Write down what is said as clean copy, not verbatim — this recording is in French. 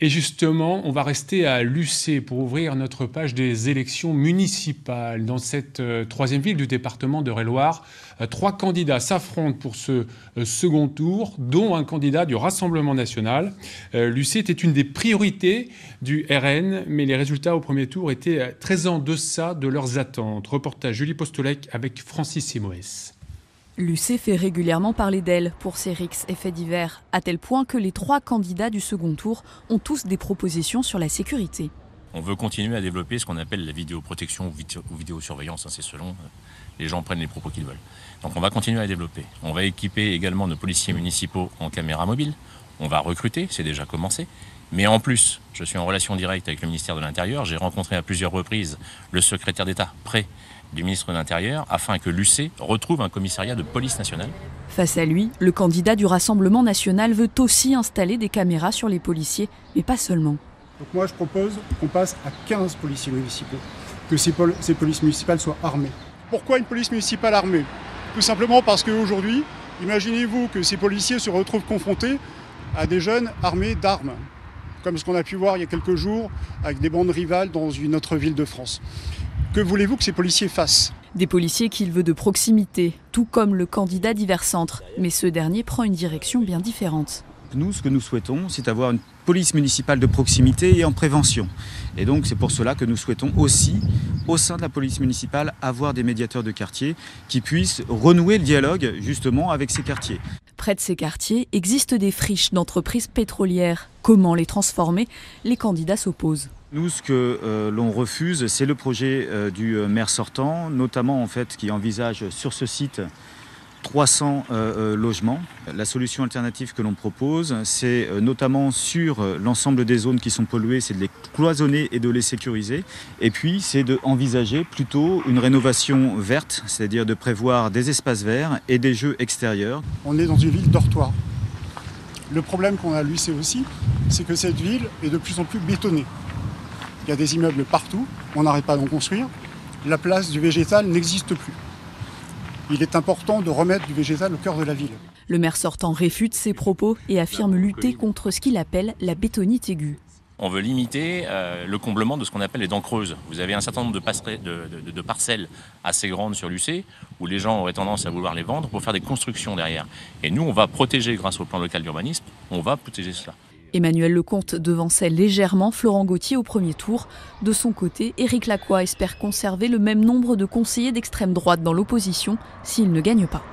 Et justement, on va rester à Lucé pour ouvrir notre page des élections municipales. Dans cette troisième ville du département d'Eure-et-Loir, 3 candidats s'affrontent pour ce second tour, dont un candidat du Rassemblement national. Lucé était une des priorités du RN, mais les résultats au premier tour étaient très en deçà de leurs attentes. Reportage Julie Postolek avec Francis Simoes. Lucé fait régulièrement parler d'elle pour ses rixes et faits divers, à tel point que les 3 candidats du second tour ont tous des propositions sur la sécurité. On veut continuer à développer ce qu'on appelle la vidéoprotection ou vidéosurveillance, c'est selon, les gens prennent les propos qu'ils veulent. Donc on va continuer à développer. On va équiper également nos policiers municipaux en caméras mobiles. On va recruter, c'est déjà commencé. Mais en plus, je suis en relation directe avec le ministère de l'Intérieur. J'ai rencontré à plusieurs reprises le secrétaire d'État près du ministre de l'Intérieur afin que Lucé retrouve un commissariat de police nationale. Face à lui, le candidat du Rassemblement national veut aussi installer des caméras sur les policiers, mais pas seulement. Donc moi je propose qu'on passe à 15 policiers municipaux, que ces polices municipales soient armées. Pourquoi une police municipale armée? Tout simplement parce qu'aujourd'hui, imaginez-vous que ces policiers se retrouvent confrontés à des jeunes armés d'armes, comme ce qu'on a pu voir il y a quelques jours avec des bandes rivales dans une autre ville de France. Que voulez-vous que ces policiers fassent? Des policiers qu'il veut de proximité, tout comme le candidat d'Hiver Centre. Mais ce dernier prend une direction bien différente. Nous, ce que nous souhaitons, c'est avoir une police municipale de proximité et en prévention. Et donc, c'est pour cela que nous souhaitons aussi, au sein de la police municipale, avoir des médiateurs de quartier qui puissent renouer le dialogue, justement, avec ces quartiers. Près de ces quartiers existent des friches d'entreprises pétrolières. Comment les transformer? Les candidats s'opposent. Nous, ce que l'on refuse, c'est le projet du maire sortant, notamment en fait, qui envisage sur ce site 300 logements. La solution alternative que l'on propose, c'est notamment sur l'ensemble des zones qui sont polluées, c'est de les cloisonner et de les sécuriser. Et puis, c'est d'envisager plutôt une rénovation verte, c'est-à-dire de prévoir des espaces verts et des jeux extérieurs. On est dans une ville dortoir. Le problème qu'on a à Lucé aussi, c'est que cette ville est de plus en plus bétonnée. Il y a des immeubles partout, on n'arrête pas d'en construire. La place du végétal n'existe plus. Il est important de remettre du végétal au cœur de la ville. Le maire sortant réfute ces propos et affirme lutter contre ce qu'il appelle la bétonite aiguë. On veut limiter le comblement de ce qu'on appelle les dents creuses. Vous avez un certain nombre de parcelles assez grandes sur Lucé où les gens auraient tendance à vouloir les vendre pour faire des constructions derrière. Et nous, on va protéger, grâce au plan local d'urbanisme, on va protéger cela. Emmanuel Lecomte devançait légèrement Florent Gauthier au premier tour. De son côté, Éric Lacroix espère conserver le même nombre de conseillers d'extrême droite dans l'opposition s'il ne gagne pas.